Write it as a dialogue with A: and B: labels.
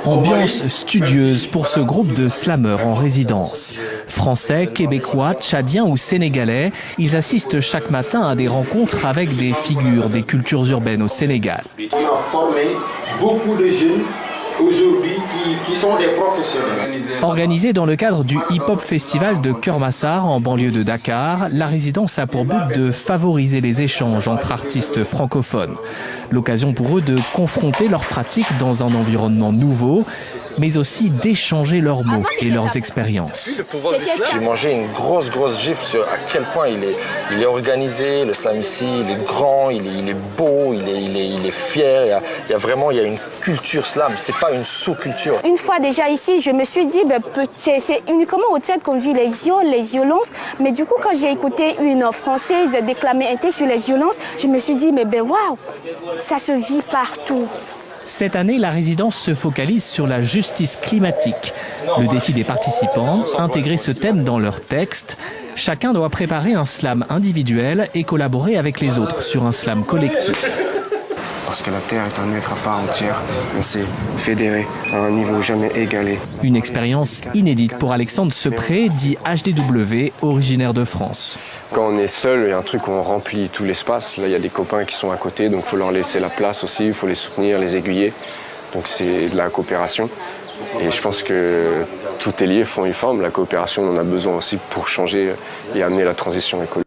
A: Ambiance studieuse pour ce groupe de slameurs en résidence. Français, québécois, tchadiens ou sénégalais, ils assistent chaque matin à des rencontres avec des figures des cultures urbaines au Sénégal.
B: On a formé beaucoup de jeunes aujourd'hui qui sont des professionnels.
A: Organisée dans le cadre du hip-hop festival de Keur-Massar en banlieue de Dakar, la résidence a pour but de favoriser les échanges entre artistes francophones. L'occasion pour eux de confronter leurs pratiques dans un environnement nouveau, mais aussi d'échanger leurs mots et leurs expériences.
C: J'ai mangé une grosse gifle sur à quel point il est organisé, le slam ici, il est grand, il est beau, il est fier, il y a une culture slam, c'est pas une sous-culture.
D: Une fois déjà ici, je me suis dit, c'est uniquement au théâtre qu'on vit les viols, les violences, mais du coup quand j'ai écouté une Française déclamer un texte sur les violences, je me suis dit, mais waouh, ça se vit partout.
A: Cette année, la résidence se focalise sur la justice climatique. Le défi des participants, intégrer ce thème dans leur texte. Chacun doit préparer un slam individuel et collaborer avec les autres sur un slam collectif.
E: Parce que la Terre est un être à part entière, on s'est fédéré à un niveau jamais égalé.
A: Une expérience inédite pour Alexandre Sepré, dit HDW, originaire de France.
E: Quand on est seul, il y a un truc où on remplit tout l'espace. Là, il y a des copains qui sont à côté, donc il faut leur laisser la place aussi, il faut les soutenir, les aiguiller. Donc c'est de la coopération. Et je pense que tout est lié, fond et forme. La coopération, on en a besoin aussi pour changer et amener la transition écologique.